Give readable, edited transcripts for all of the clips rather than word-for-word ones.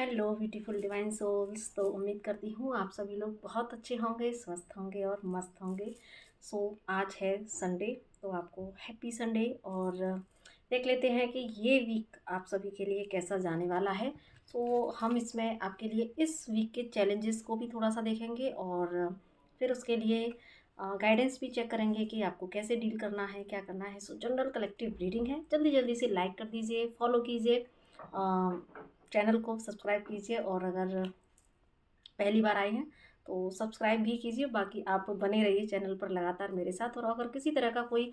Hello beautiful divine souls. तो उम्मीद करती हूँ आप सभी लोग बहुत अच्छे होंगे, स्वस्थ होंगे और मस्त होंगे। आज है संडे, तो आपको हैप्पी संडे। और देख लेते हैं कि ये वीक आप सभी के लिए कैसा जाने वाला है। हम इसमें आपके लिए इस वीक के चैलेंजेस को भी थोड़ा सा देखेंगे और फिर उसके लिए गाइडेंस भी चेक करेंगे कि आपको कैसे डील करना है, क्या करना है। जनरल कलेक्टिव रीडिंग है। जल्दी जल्दी से लाइक कर दीजिए, फॉलो कीजिए, चैनल को सब्सक्राइब कीजिए और अगर पहली बार आए हैं तो सब्सक्राइब भी कीजिए। बाकी आप बने रहिए चैनल पर लगातार मेरे साथ। और अगर किसी तरह का कोई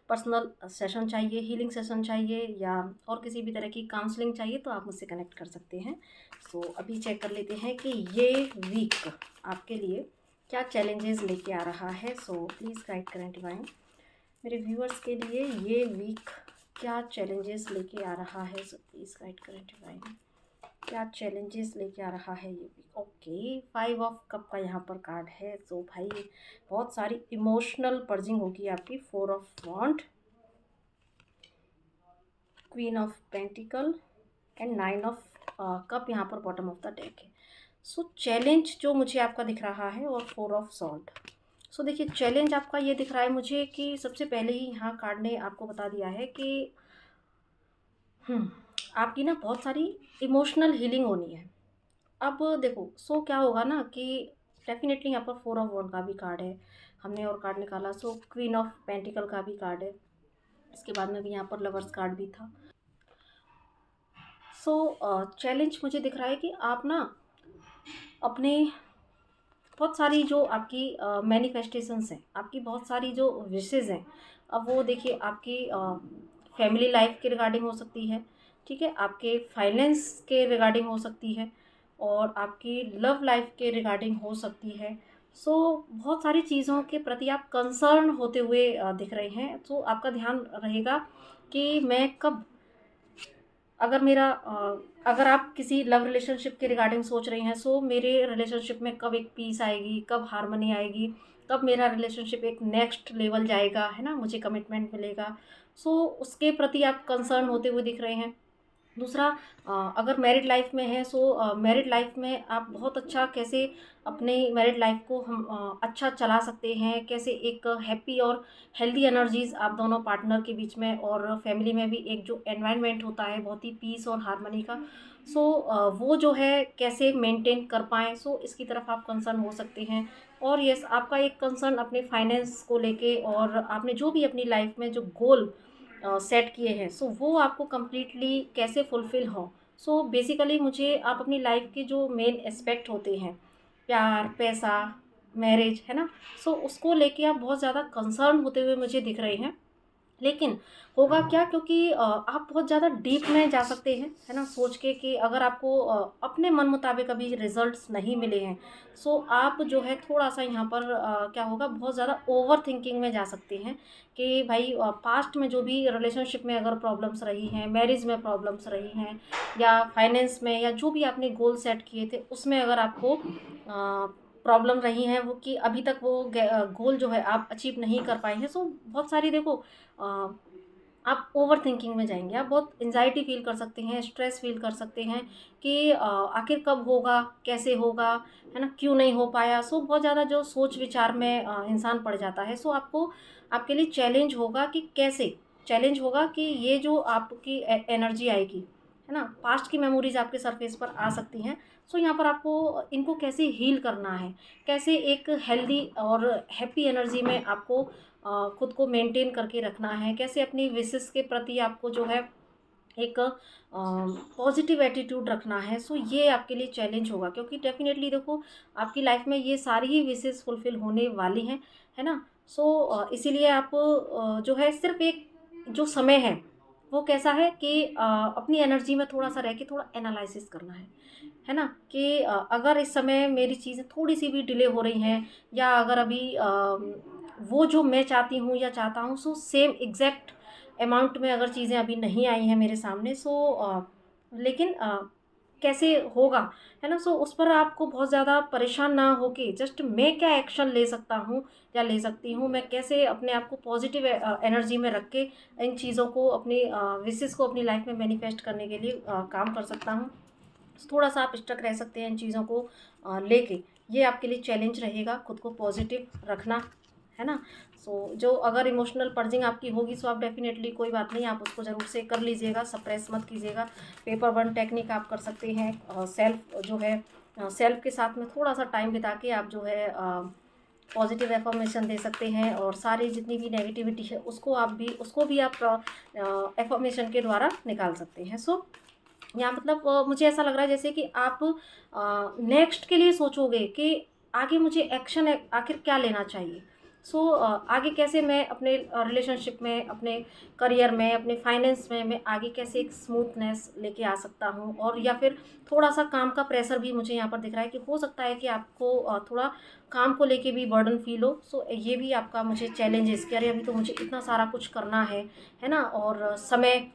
पर्सनल सेशन चाहिए, हीलिंग सेशन चाहिए या और किसी भी तरह की काउंसलिंग चाहिए तो आप मुझसे कनेक्ट कर सकते हैं। अभी चेक कर लेते हैं कि ये वीक आपके लिए क्या चैलेंजेस लेके आ रहा है। प्लीज़ गाइड करें डिवाइन मेरे व्यूअर्स के लिए ये वीक क्या चैलेंजेस लेके आ रहा है। प्लीज़ गाइड करें डिवाइन क्या चैलेंजेस लेके आ रहा है ये वीक। ओके, 5 ऑफ कप का यहाँ पर कार्ड है। भाई बहुत सारी इमोशनल पर्जिंग होगी आपकी। 4 of wand, queen of pentacle and 9 of cup यहाँ पर बॉटम ऑफ द डेक है। चैलेंज जो मुझे आपका दिख रहा है और 4 ऑफ सॉर्ड। देखिए चैलेंज आपका ये दिख रहा है मुझे कि सबसे पहले ही यहाँ कार्ड ने आपको बता दिया है कि आपकी ना बहुत सारी इमोशनल हीलिंग होनी है। अब देखो क्या होगा ना कि डेफिनेटली यहाँ पर 4 ऑफ वॉन्ड का भी कार्ड है, हमने और कार्ड निकाला। क्वीन ऑफ पेंटिकल का भी कार्ड है, इसके बाद में भी यहाँ पर लवर्स कार्ड भी था। चैलेंज मुझे दिख रहा है कि आप ना अपने बहुत सारी जो आपकी मैनिफेस्टेशंस हैं, आपकी बहुत सारी जो विशेज़ हैं, अब वो देखिए आपकी फैमिली लाइफ के रिगार्डिंग हो सकती है, ठीक है, आपके फाइनेंस के रिगार्डिंग हो सकती है और आपकी लव लाइफ के रिगार्डिंग हो सकती है। बहुत सारी चीज़ों के प्रति आप कंसर्न होते हुए दिख रहे हैं। आपका ध्यान रहेगा कि मैं कब, अगर मेरा अगर आप किसी लव रिलेशनशिप के रिगार्डिंग सोच रही हैं, मेरे रिलेशनशिप में कब एक पीस आएगी, कब हार्मनी आएगी, कब मेरा रिलेशनशिप एक नेक्स्ट लेवल जाएगा, है ना, मुझे कमिटमेंट मिलेगा। उसके प्रति आप कंसर्न होते हुए दिख रहे हैं। दूसरा, अगर मैरिड लाइफ में है मैरिड लाइफ में आप बहुत अच्छा कैसे अपने मैरिड लाइफ को हम अच्छा चला सकते हैं, कैसे एक हैप्पी और हेल्दी एनर्जीज आप दोनों पार्टनर के बीच में और फैमिली में भी एक जो एनवायरनमेंट होता है बहुत ही पीस और हार्मनी का, वो जो है कैसे मेंटेन कर पाएँ। इसकी तरफ आप कंसर्न हो सकते हैं। और यस, आपका एक कंसर्न अपने फाइनेंस को लेके और आपने जो भी अपनी लाइफ में जो गोल सेट किए हैं, वो आपको कम्प्लीटली कैसे फुलफ़िल हो। बेसिकली मुझे आप अपनी लाइफ के जो मेन एस्पेक्ट होते हैं, प्यार, पैसा, मैरिज, है ना, उसको लेके आप बहुत ज़्यादा कंसर्न होते हुए मुझे दिख रहे हैं। लेकिन होगा क्या, क्योंकि आप बहुत ज़्यादा डीप में जा सकते हैं, है ना, सोच के कि अगर आपको अपने मन मुताबिक अभी रिजल्ट्स नहीं मिले हैं, आप जो है थोड़ा सा यहाँ पर क्या होगा, बहुत ज़्यादा ओवर थिंकिंग में जा सकते हैं कि भाई पास्ट में जो भी रिलेशनशिप में अगर प्रॉब्लम्स रही हैं, मैरिज में प्रॉब्लम्स रही हैं या फाइनेंस में या जो भी आपने गोल सेट किए थे उसमें अगर आपको प्रॉब्लम रही हैं, वो कि अभी तक वो गोल जो है आप अचीव नहीं कर पाए हैं। बहुत सारी देखो आप ओवर थिंकिंग में जाएंगे, आप बहुत एंजाइटी फील कर सकते हैं, स्ट्रेस फील कर सकते हैं कि आखिर कब होगा, कैसे होगा, है ना, क्यों नहीं हो पाया। बहुत ज़्यादा जो सोच विचार में इंसान पड़ जाता है। आपको, आपके लिए चैलेंज होगा कि कैसे, चैलेंज होगा कि ये जो आपकी एनर्जी आएगी, है ना, पास्ट की मेमोरीज आपके सरफेस पर आ सकती हैं। यहाँ पर आपको इनको कैसे हील करना है, कैसे एक हेल्दी और हैप्पी एनर्जी में आपको खुद को मेंटेन करके रखना है, कैसे अपनी विशेस के प्रति आपको जो है एक पॉजिटिव एटीट्यूड रखना है। ये आपके लिए चैलेंज होगा, क्योंकि डेफिनेटली देखो आपकी लाइफ में ये सारी ही विशेस फुलफ़िल होने वाली हैं, है ना। इसीलिए आप जो है सिर्फ एक जो समय है वो कैसा है कि अपनी एनर्जी में थोड़ा सा रह के थोड़ा एनालिसिस करना है ना, कि अगर इस समय मेरी चीज़ें थोड़ी सी भी डिले हो रही हैं या अगर अभी वो जो मैं चाहती हूँ या चाहता हूँ सेम एग्जैक्ट अमाउंट में अगर चीज़ें अभी नहीं आई हैं मेरे सामने, लेकिन कैसे होगा, है ना। उस पर आपको बहुत ज़्यादा परेशान ना होके जस्ट मैं क्या एक्शन ले सकता हूँ या ले सकती हूँ, मैं कैसे अपने आप को पॉजिटिव एनर्जी में रख के इन चीज़ों को अपनी विशेस को अपनी लाइफ में मैनिफेस्ट करने के लिए काम कर सकता हूँ। थोड़ा सा आप स्टक रह सकते हैं इन चीज़ों को लेके। ये आपके लिए चैलेंज रहेगा, खुद को पॉजिटिव रखना, है ना। जो अगर इमोशनल पर्जिंग आपकी होगी सो आप डेफिनेटली, कोई बात नहीं, आप उसको ज़रूर से कर लीजिएगा, सप्रेस मत कीजिएगा। पेपर बर्न टेक्निक आप कर सकते हैं। सेल्फ जो है, सेल्फ के साथ में थोड़ा सा टाइम बिता के आप जो है पॉजिटिव एफर्मेशन दे सकते हैं, और सारी जितनी भी नेगेटिविटी है उसको भी आप एफर्मेशन के द्वारा निकाल सकते हैं। यहाँ मतलब मुझे ऐसा लग रहा है जैसे कि आप नेक्स्ट के लिए सोचोगे कि आगे मुझे एक्शन आखिर क्या लेना चाहिए। आगे कैसे मैं अपने रिलेशनशिप में, अपने करियर में, अपने फाइनेंस में मैं आगे कैसे एक स्मूथनेस लेके आ सकता हूँ। और या फिर थोड़ा सा काम का प्रेशर भी मुझे यहाँ पर दिख रहा है कि हो सकता है कि आपको थोड़ा काम को लेके भी बर्डन फील हो। ये भी आपका मुझे चैलेंजेस कि अरे अभी तो मुझे इतना सारा कुछ करना है ना, और समय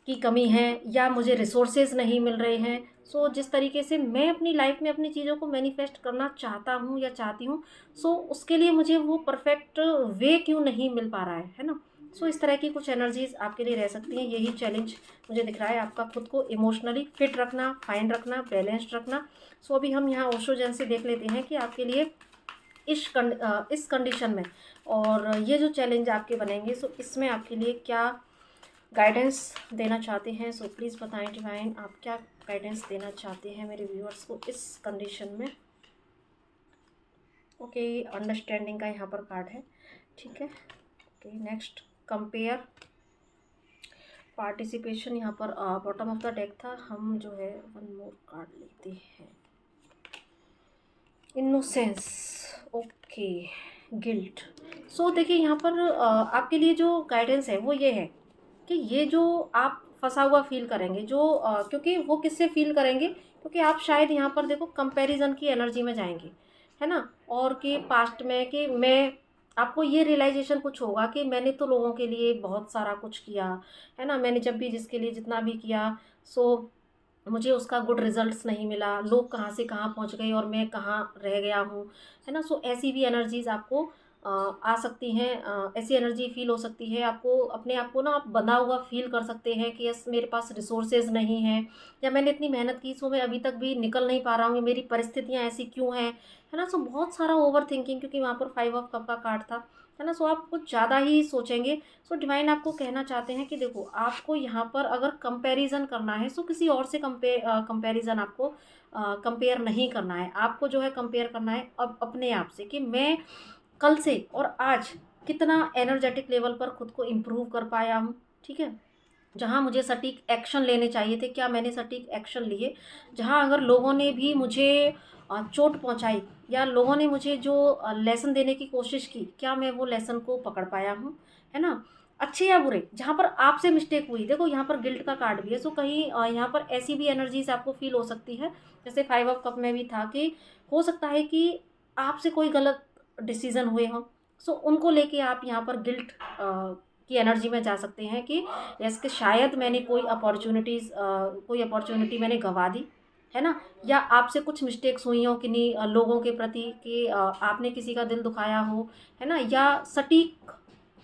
की कमी है या मुझे रिसोर्सेज नहीं मिल रहे हैं। जिस तरीके से मैं अपनी लाइफ में अपनी चीज़ों को मैनिफेस्ट करना चाहता हूँ या चाहती हूँ, उसके लिए मुझे वो परफेक्ट वे क्यों नहीं मिल पा रहा है ना। इस तरह की कुछ एनर्जीज आपके लिए रह सकती हैं। यही चैलेंज मुझे दिख रहा है, आपका खुद को इमोशनली फिट रखना, फाइन रखना, बैलेंस्ड रखना। अभी हम यहाँ ओशो जैन से देख लेते हैं कि आपके लिए इस कंडीशन में, और ये जो चैलेंज आपके बनेंगे इसमें आपके लिए क्या गाइडेंस देना चाहते हैं। प्लीज़ बताएं डिवाइन, आप क्या गाइडेंस देना चाहते हैं मेरे व्यूअर्स को इस कंडीशन में। ओके, अंडरस्टैंडिंग का यहाँ पर कार्ड है, ठीक है। ओके, नेक्स्ट कंपेयर, पार्टिसिपेशन यहाँ पर बॉटम ऑफ द डेक था। हम जो है वन मोर कार्ड लेते हैं, इनोसेंस, ओके, गिल्ट। देखिए यहाँ पर आपके लिए जो गाइडेंस है वो ये है कि ये जो आप फंसा हुआ फील करेंगे, क्योंकि वो किससे फील करेंगे, क्योंकि आप शायद यहाँ पर देखो कंपैरिजन की एनर्जी में जाएंगे, है ना। और कि पास्ट में कि मैं, आपको ये रियलाइजेशन कुछ होगा कि मैंने तो लोगों के लिए बहुत सारा कुछ किया, है ना। मैंने जब भी जिसके लिए जितना भी किया, सो मुझे उसका गुड रिजल्ट्स नहीं मिला, लोग कहाँ से कहाँ पहुँच गए और मैं कहाँ रह गया हूँ, है ना। ऐसी भी एनर्जीज़ आपको आ सकती हैं। ऐसी एनर्जी फील हो सकती है आपको, अपने आप को ना आप बंधा हुआ फील कर सकते हैं कि यस मेरे पास रिसोर्सेज नहीं हैं, या मैंने इतनी मेहनत की मैं अभी तक भी निकल नहीं पा रहा हूँ, मेरी परिस्थितियाँ ऐसी क्यों हैं, है ना। बहुत सारा ओवर थिंकिंग, क्योंकि वहाँ पर 5 ऑफ कप का कार्ड था, है ना। आप कुछ ज़्यादा ही सोचेंगे। डिवाइन आपको कहना चाहते हैं कि देखो आपको यहाँ पर अगर कंपैरिजन करना है किसी और से कंपैरिजन आपको कंपेयर नहीं करना है। आपको जो है कंपेयर करना है अब अपने आप से कि मैं कल से और आज कितना एनर्जेटिक लेवल पर खुद को इम्प्रूव कर पाया हूँ, ठीक है। जहाँ मुझे सटीक एक्शन लेने चाहिए थे, क्या मैंने सटीक एक्शन लिए। जहाँ अगर लोगों ने भी मुझे चोट पहुँचाई, या लोगों ने मुझे जो लेसन देने की कोशिश की, क्या मैं वो लेसन को पकड़ पाया हूँ, है ना। अच्छे या बुरे, जहाँ पर आपसे मिस्टेक हुई, देखो यहाँ पर गिल्ट का कार्ड भी है। कहीं यहाँ पर ऐसी भी एनर्जीज आपको फील हो सकती है, जैसे 5 ऑफ कप में भी था कि हो सकता है कि आपसे कोई गलत डिसीज़न हुए हों। उनको लेके आप यहाँ पर गिल्ट की एनर्जी में जा सकते हैं कि यस कि शायद मैंने कोई अपॉर्चुनिटी मैंने गंवा दी, है ना। या आपसे कुछ मिस्टेक्स हुई हों किन्हीं लोगों के प्रति, कि आपने किसी का दिल दुखाया हो, है ना। या सटीक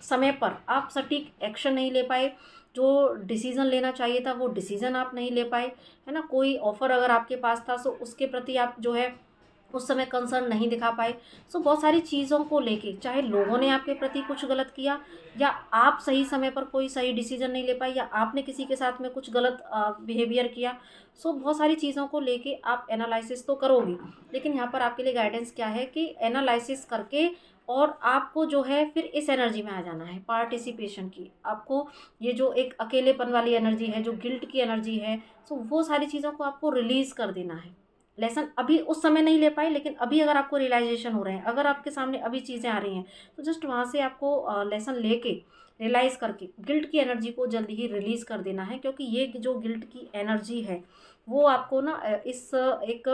समय पर आप सटीक एक्शन नहीं ले पाए, जो डिसीज़न लेना चाहिए था वो डिसीज़न आप नहीं ले पाए, है ना। कोई ऑफ़र अगर आपके पास था उसके प्रति आप जो है उस समय कंसर्न नहीं दिखा पाए। बहुत सारी चीज़ों को लेके, चाहे लोगों ने आपके प्रति कुछ गलत किया, या आप सही समय पर कोई सही डिसीजन नहीं ले पाए, या आपने किसी के साथ में कुछ गलत बिहेवियर किया। बहुत सारी चीज़ों को लेके आप एनालिसिस तो करोगे, लेकिन यहाँ पर आपके लिए गाइडेंस क्या है कि एनालिसिस करके और आपको जो है फिर इस एनर्जी में आ जाना है, पार्टिसिपेशन की। आपको ये जो एक अकेलेपन वाली एनर्जी है, जो गिल्ट की एनर्जी है, वो सारी चीज़ों को आपको रिलीज़ कर देना है। लेसन अभी उस समय नहीं ले पाए, लेकिन अभी अगर आपको रियलाइजेशन हो रहे हैं, अगर आपके सामने अभी चीज़ें आ रही हैं, तो जस्ट वहाँ से आपको लेसन लेके रियलाइज़ करके गिल्ट की एनर्जी को जल्दी ही रिलीज़ कर देना है। क्योंकि ये जो गिल्ट की एनर्जी है वो आपको ना इस एक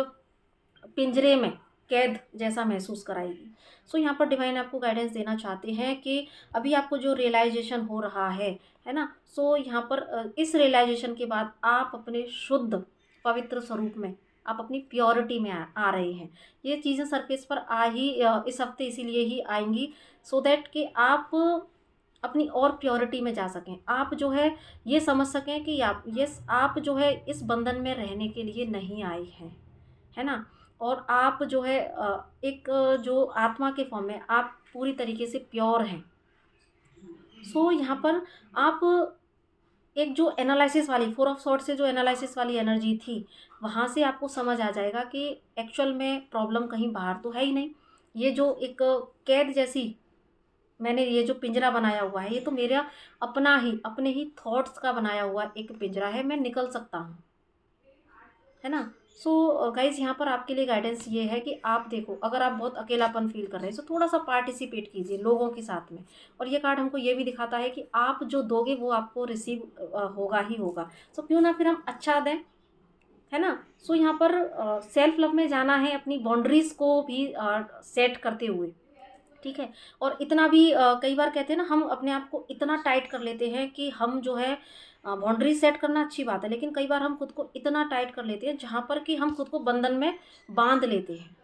पिंजरे में कैद जैसा महसूस कराएगी। यहाँ पर डिवाइन आपको गाइडेंस देना चाहते हैं कि अभी आपको जो रियलाइजेशन हो रहा है ना। यहाँ पर इस रियलाइजेशन के बाद आप अपने शुद्ध पवित्र स्वरूप में, आप अपनी प्योरिटी में आ रहे हैं। ये चीज़ें सरफेस पर इस हफ्ते इसीलिए ही आएंगी, सो दैट कि आप अपनी और प्योरिटी में जा सकें, आप जो है ये समझ सकें कि आप जो है इस बंधन में रहने के लिए नहीं आए हैं, है ना? और आप जो है एक जो आत्मा के फॉर्म में आप पूरी तरीके से प्योर हैं। सो यहाँ पर आप एक जो एनालिसिस वाली फोर ऑफ सॉर्ड से जो एनालिसिस वाली एनर्जी थी, वहाँ से आपको समझ आ जाएगा कि एक्चुअल में प्रॉब्लम कहीं बाहर तो है ही नहीं। ये जो एक कैद जैसी मैंने ये जो पिंजरा बनाया हुआ है, ये तो मेरा अपना ही अपने ही थॉट्स का बनाया हुआ एक पिंजरा है, मैं निकल सकता हूँ, है ना? सो गाइज यहाँ पर आपके लिए गाइडेंस ये है कि आप देखो, अगर आप बहुत अकेलापन फील कर रहे हैं तो थोड़ा सा पार्टिसिपेट कीजिए लोगों के साथ में। और ये कार्ड हमको ये भी दिखाता है कि आप जो दोगे वो आपको रिसीव होगा ही होगा। सो क्यों ना फिर हम अच्छा दें, है ना? सो यहाँ पर सेल्फ लव में जाना है, अपनी बाउंड्रीज को भी सेट करते हुए, ठीक है? और इतना भी कई बार कहते हैं ना, हम अपने आप को इतना टाइट कर लेते हैं कि हम जो है बाउंड्री सेट करना अच्छी बात है, लेकिन कई बार हम खुद को इतना टाइट कर लेते हैं जहाँ पर कि हम खुद को बंधन में बांध लेते हैं।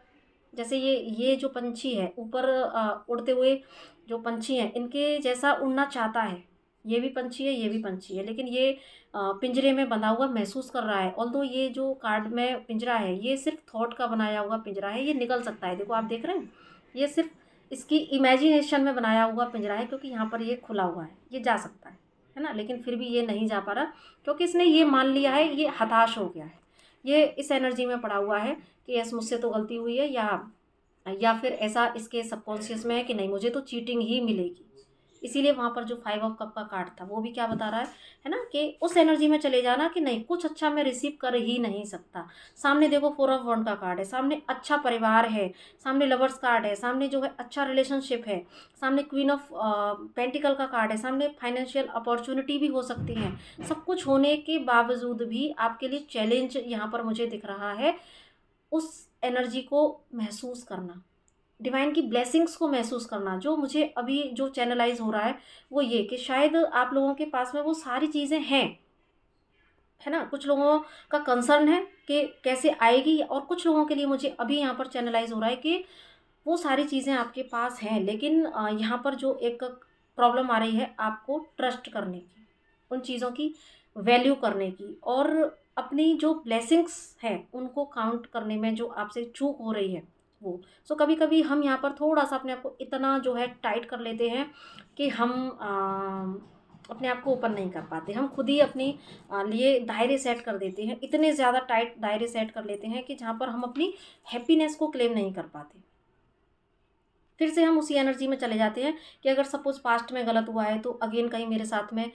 जैसे ये जो पंछी है ऊपर उड़ते हुए, जो पंछी हैं इनके जैसा उड़ना चाहता है, ये भी पंछी है, ये भी पंछी है, लेकिन ये पिंजरे में बंधा हुआ महसूस कर रहा है। ऑल्दो ये जो कार्ड में पिंजरा है ये सिर्फ थॉट का बनाया हुआ पिंजरा है, ये निकल सकता है। देखो आप देख रहे हैं, ये सिर्फ इसकी इमेजिनेशन में बनाया हुआ पिंजरा है, क्योंकि यहाँ पर ये खुला हुआ है, ये जा सकता है ना? लेकिन फिर भी ये नहीं जा पा रहा, क्योंकि इसने ये मान लिया है, ये हताश हो गया है, ये इस एनर्जी में पड़ा हुआ है कि यस मुझसे तो गलती हुई है, या फिर ऐसा इसके सबकॉन्शियस में है कि नहीं मुझे तो चीटिंग ही मिलेगी। इसीलिए वहाँ पर जो 5 ऑफ कप का कार्ड था वो भी क्या बता रहा है ना, कि उस एनर्जी में चले जाना कि नहीं कुछ अच्छा मैं रिसीव कर ही नहीं सकता। सामने देखो 4 ऑफ वंड का कार्ड है, सामने अच्छा परिवार है, सामने लवर्स कार्ड है, सामने जो है अच्छा रिलेशनशिप है, सामने क्वीन ऑफ पेंटिकल का कार्ड है, सामने फाइनेंशियल अपॉर्चुनिटी भी हो सकती है। सब कुछ होने के बावजूद भी आपके लिए चैलेंज यहाँ पर मुझे दिख रहा है उस एनर्जी को महसूस करना, डिवाइन की ब्लेसिंग्स को महसूस करना। जो मुझे अभी जो चैनलाइज हो रहा है वो ये कि शायद आप लोगों के पास में वो सारी चीज़ें हैं, है ना? कुछ लोगों का कंसर्न है कि कैसे आएगी, और कुछ लोगों के लिए मुझे अभी यहाँ पर चैनलाइज हो रहा है कि वो सारी चीज़ें आपके पास हैं, लेकिन यहाँ पर जो एक प्रॉब्लम आ रही है आपको ट्रस्ट करने की, उन चीज़ों की वैल्यू करने की, और अपनी जो ब्लेसिंग्स हैं उनको काउंट करने में जो आपसे चूक हो रही है वो। सो कभी कभी हम यहाँ पर थोड़ा सा अपने आप को इतना जो है टाइट कर लेते हैं कि हम अपने आप को ओपन नहीं कर पाते, हम खुद ही अपनी लिए दायरे सेट कर देते हैं, इतने ज़्यादा टाइट दायरे सेट कर लेते हैं कि जहाँ पर हम अपनी हैप्पीनेस को क्लेम नहीं कर पाते। फिर से हम उसी एनर्जी में चले जाते हैं कि अगर सपोज पास्ट में गलत हुआ है तो अगेन कहीं मेरे साथ में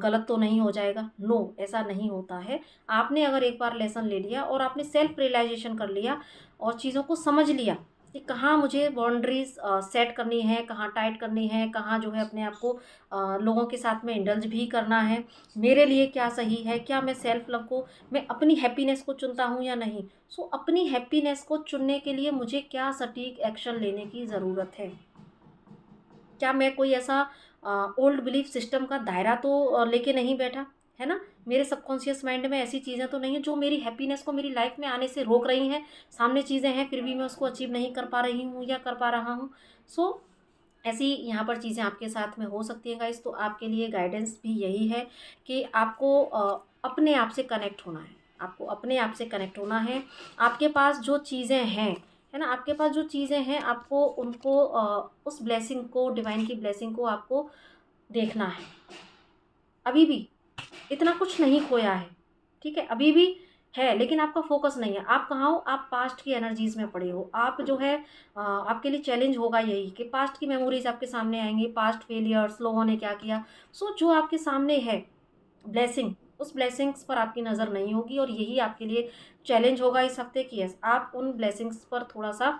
गलत तो नहीं हो जाएगा। नो, ऐसा नहीं होता है। आपने अगर एक बार लेसन ले लिया और आपने सेल्फ रियलाइजेशन कर लिया और चीज़ों को समझ लिया कि कहाँ मुझे बाउंड्रीज सेट करनी है, कहाँ टाइट करनी है, कहाँ जो है अपने आप को लोगों के साथ में इंडल्ज भी करना है, मेरे लिए क्या सही है, क्या मैं सेल्फ लव को, मैं अपनी हैप्पीनेस को चुनता हूँ या नहीं। सो अपनी हैप्पीनेस को चुनने के लिए मुझे क्या सटीक एक्शन लेने की ज़रूरत है? क्या मैं कोई ऐसा ओल्ड बिलीफ सिस्टम का दायरा तो लेके नहीं बैठा, है ना? मेरे सबकॉन्शियस माइंड में ऐसी चीज़ें तो नहीं है जो मेरी हैप्पीनेस को मेरी लाइफ में आने से रोक रही हैं। सामने चीज़ें हैं फिर भी मैं उसको अचीव नहीं कर पा रही हूँ या कर पा रहा हूँ। सो ऐसी यहाँ पर चीज़ें आपके साथ में हो सकती हैं गाइस। तो आपके लिए गाइडेंस भी यही है कि आपको अपने आप से कनेक्ट होना है, आपको अपने आप से कनेक्ट होना है। आपके पास जो चीज़ें हैं, है ना, आपके पास जो चीज़ें हैं आपको उनको उस ब्लेसिंग को, डिवाइन की ब्लेसिंग को आपको देखना है। अभी भी इतना कुछ नहीं खोया है, ठीक है? अभी भी है, लेकिन आपका फोकस नहीं है। आप कहाँ हो? आप पास्ट की एनर्जीज़ में पड़े हो। आप जो है आपके लिए चैलेंज होगा यही कि पास्ट की मेमोरीज आपके सामने आएंगी, पास्ट फेलियर्स, लोगों ने क्या किया। सो जो आपके सामने है ब्लेसिंग, उस ब्लेसिंग्स पर आपकी नज़र नहीं होगी, और यही आपके लिए चैलेंज होगा इस हफ्ते की। यस, आप उन ब्लेसिंग्स पर थोड़ा सा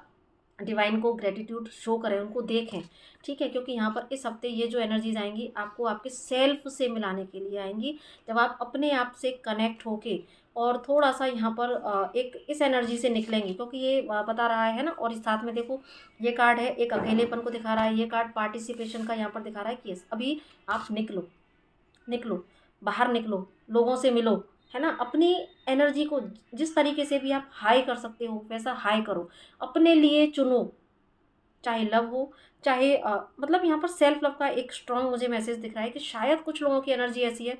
डिवाइन को ग्रेटिट्यूड शो करें, उनको देखें, ठीक है? क्योंकि यहाँ पर इस हफ्ते ये जो एनर्जीज आएंगी आपको आपके सेल्फ से मिलाने के लिए आएंगी, जब आप अपने आप से कनेक्ट होके और थोड़ा सा यहाँ पर एक इस एनर्जी से निकलेंगे, क्योंकि ये बता रहा है ना। और इस साथ में देखो ये कार्ड है, एक अकेलेपन को दिखा रहा है, ये कार्ड पार्टिसिपेशन का यहाँ पर दिखा रहा है कि यस अभी आप निकलो, निकलो, बाहर निकलो, लोगों से मिलो, है ना? अपनी एनर्जी को जिस तरीके से भी आप हाई कर सकते हो वैसा हाई करो, अपने लिए चुनो, चाहे लव हो, चाहे मतलब यहाँ पर सेल्फ लव का एक स्ट्रॉन्ग मुझे मैसेज दिख रहा है कि शायद कुछ लोगों की एनर्जी ऐसी है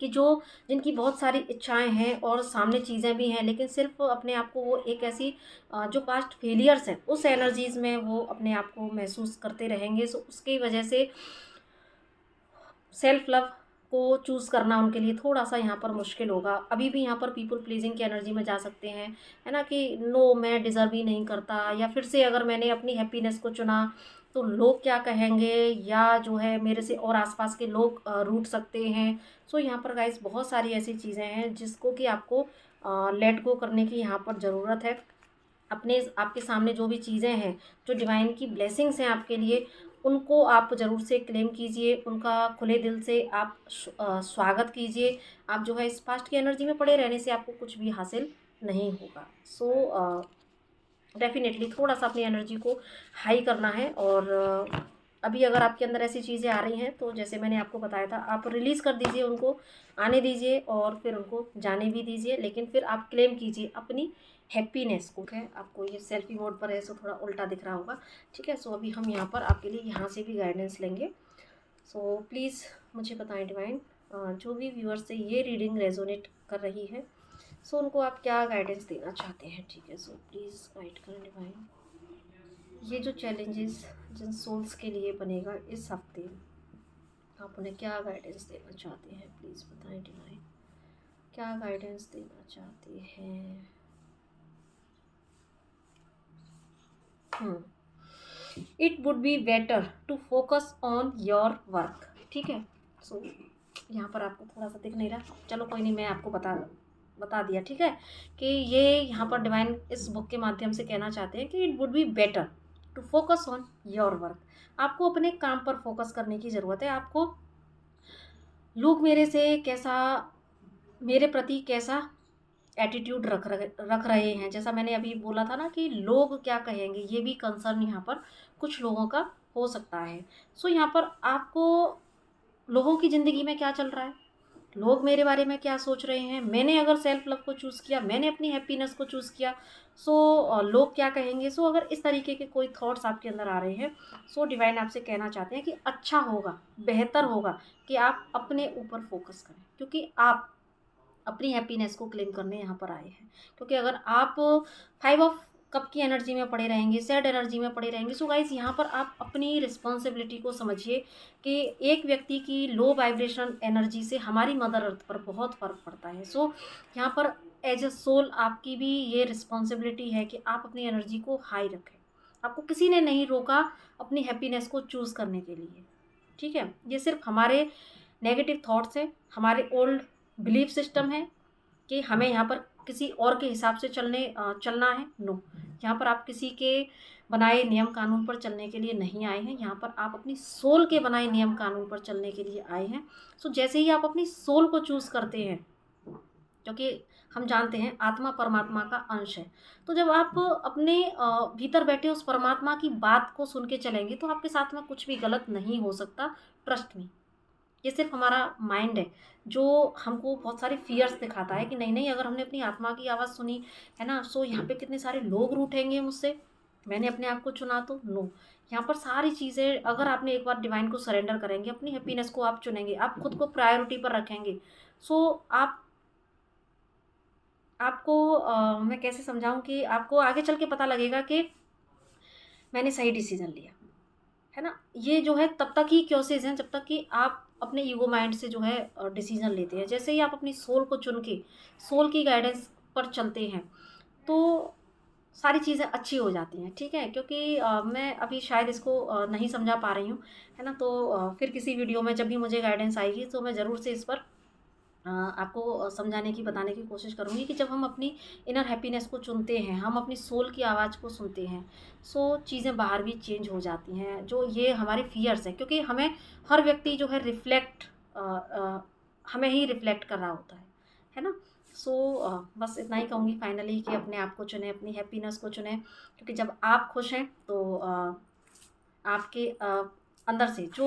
कि जो जिनकी बहुत सारी इच्छाएं हैं और सामने चीज़ें भी हैं, लेकिन सिर्फ अपने आप को वो एक ऐसी जो पास्ट फेलियर्स हैं उस एनर्जीज़ में वो अपने आप को महसूस करते रहेंगे। सो उसकी वजह से सेल्फ लव को चूज़ करना उनके लिए थोड़ा-सा यहाँ पर मुश्किल होगा। अभी भी यहाँ पर पीपल प्लीज़िंग की एनर्जी में जा सकते हैं, है ना? कि नो, मैं डिज़र्व ही नहीं करता, या फिर से अगर मैंने अपनी हैप्पीनेस को चुना तो लोग क्या कहेंगे, या जो है मेरे से और आस-पास के लोग रूठ सकते हैं। सो यहाँ पर गाइज़ बहुत सारी ऐसी चीज़ें हैं जिसको कि आपको लेट गो करने की यहाँ पर ज़रूरत है। अपने आपके सामने जो भी चीज़ें हैं, जो डिवाइन की ब्लेसिंग्स हैं आपके लिए, उनको आप ज़रूर से क्लेम कीजिए, उनका खुले दिल से आप स्वागत कीजिए। आप जो है इस पास्ट की एनर्जी में पड़े रहने से आपको कुछ भी हासिल नहीं होगा। सो डेफ़िनेटली थोड़ा-सा अपनी एनर्जी को हाई करना है, और अभी अगर आपके अंदर ऐसी चीज़ें आ रही हैं तो जैसे मैंने आपको बताया था, आप रिलीज़ कर दीजिए, उनको आने दीजिए और फिर उनको जाने भी दीजिए, लेकिन फिर आप क्लेम कीजिए अपनी हैप्पीनेस को। है, आपको ये सेल्फी मोड पर है सो थोड़ा उल्टा दिख रहा होगा, ठीक है? सो अभी हम यहाँ पर आपके लिए यहाँ से भी गाइडेंस लेंगे। सो प्लीज़ मुझे बताएं डिवाइन, जो भी व्यूअर्स से ये रीडिंग रेजोनेट कर रही है, सो उनको आप क्या गाइडेंस देना चाहते हैं, ठीक है? सो प्लीज़ गाइड करें डिवाइन। ये जो चैलेंजेस जिन सोल्स के लिए बनेगा इस हफ्ते, आप उन्हें क्या गाइडेंस देना चाहते हैं, प्लीज़ बताएं डिवाइन, क्या गाइडेंस देना चाहते हैं? It would be better to focus on your work, ठीक है? सो यहाँ पर आपको थोड़ा सा दिख नहीं रहा, चलो कोई नहीं, मैं आपको बता दिया, ठीक है? कि ये यहाँ पर डिवाइन इस बुक के माध्यम से कहना चाहते हैं कि it would be better to focus on your work. आपको अपने काम पर फोकस करने की ज़रूरत है। आपको लोग मेरे प्रति कैसा एटीट्यूड रख रहे हैं, जैसा मैंने अभी बोला था ना कि लोग क्या कहेंगे, ये भी कंसर्न यहाँ पर कुछ लोगों का हो सकता है। सो यहाँ पर आपको लोगों की ज़िंदगी में क्या चल रहा है, लोग मेरे बारे में क्या सोच रहे हैं, मैंने अगर सेल्फ लव को चूज़ किया, मैंने अपनी हैप्पीनेस को चूज़ किया, सो लोग क्या कहेंगे। सो अगर इस तरीके के कोई थॉट्स आपके अंदर आ रहे हैं, सो डिवाइन आपसे कहना चाहते हैं कि अच्छा होगा, बेहतर होगा कि आप अपने ऊपर फोकस करें, क्योंकि आप अपनी हैप्पीनेस को क्लेम करने यहाँ पर आए हैं। क्योंकि अगर आप 5 ऑफ कप की एनर्जी में पड़े रहेंगे, सैड एनर्जी में पड़े रहेंगे, सो गाइस यहाँ पर आप अपनी रिस्पॉन्सिबिलिटी को समझिए कि एक व्यक्ति की लो वाइब्रेशन एनर्जी से हमारी मदर अर्थ पर बहुत फ़र्क पड़ता है। सो यहाँ पर एज अ सोल आपकी भी ये रिस्पॉन्सिबिलिटी है कि आप अपनी एनर्जी को हाई रखें। आपको किसी ने नहीं रोका अपनी हैप्पीनेस को चूज़ करने के लिए, ठीक है? ये सिर्फ हमारे नेगेटिव थॉट्स हैं, हमारे ओल्ड बिलीफ सिस्टम है कि हमें यहाँ पर किसी और के हिसाब से चलना है। नो, यहाँ पर आप किसी के बनाए नियम कानून पर चलने के लिए नहीं आए हैं, यहाँ पर आप अपनी सोल के बनाए नियम कानून पर चलने के लिए आए हैं। सो जैसे ही आप अपनी सोल को चूज़ करते हैं, क्योंकि हम जानते हैं आत्मा परमात्मा का अंश है, तो जब आप अपने भीतर बैठे उस परमात्मा की बात को सुन के चलेंगे तो आपके साथ में कुछ भी गलत नहीं हो सकता। ट्रस्ट मी, ये सिर्फ हमारा माइंड है जो हमको बहुत सारे फियर्स दिखाता है कि नहीं नहीं, अगर हमने अपनी आत्मा की आवाज़ सुनी, है ना, सो यहाँ पे कितने सारे लोग रूठेंगे मुझसे, मैंने अपने आप को चुना तो। नो, यहाँ पर सारी चीज़ें अगर आपने एक बार डिवाइन को सरेंडर करेंगे, अपनी हैप्पीनेस को आप चुनेंगे, आप खुद को प्रायोरिटी पर रखेंगे, सो आपको मैं कैसे समझाऊं कि आपको आगे चल के पता लगेगा कि मैंने सही डिसीजन लिया, है ना? ये जो है तब तक ही क्योसेस हैं जब तक कि आप अपने ईगो माइंड से जो है डिसीजन लेते हैं। जैसे ही आप अपनी सोल को चुन के सोल की गाइडेंस पर चलते हैं तो सारी चीज़ें अच्छी हो जाती हैं, ठीक है? क्योंकि मैं अभी शायद इसको नहीं समझा पा रही हूँ, है ना? तो फिर किसी वीडियो में जब भी मुझे गाइडेंस आएगी तो मैं ज़रूर से इस पर आपको समझाने की, बताने की कोशिश करूँगी कि जब हम अपनी इनर हैप्पीनेस को चुनते हैं, हम अपनी सोल की आवाज़ को सुनते हैं, सो चीज़ें बाहर भी चेंज हो जाती हैं। जो ये हमारे फियर्स हैं, क्योंकि हमें हर व्यक्ति जो है हमें ही रिफ्लेक्ट कर रहा होता है ना? सो बस इतना ही कहूँगी फाइनली कि अपने आप को चुनें, अपनी हैप्पीनेस को चुनें, क्योंकि जब आप खुश हैं तो आपके अंदर से जो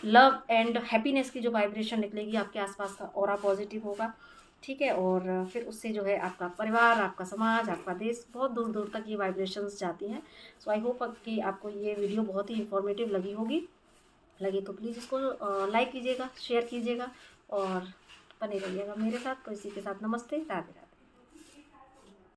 लव एंड हैप्पीनेस की जो वाइब्रेशन निकलेगी, आपके आसपास का ऑरा पॉजिटिव होगा। ठीक है। और फिर उससे जो है आपका परिवार, आपका समाज, आपका देश, बहुत दूर दूर तक ये वाइब्रेशंस जाती हैं। सो आई होप कि आपको ये वीडियो बहुत ही इंफॉर्मेटिव लगी होगी। लगे तो प्लीज़ इसको लाइक कीजिएगा, शेयर कीजिएगा और बने रहिएगा मेरे साथ। तो इसी के साथ नमस्ते, राधे राधे।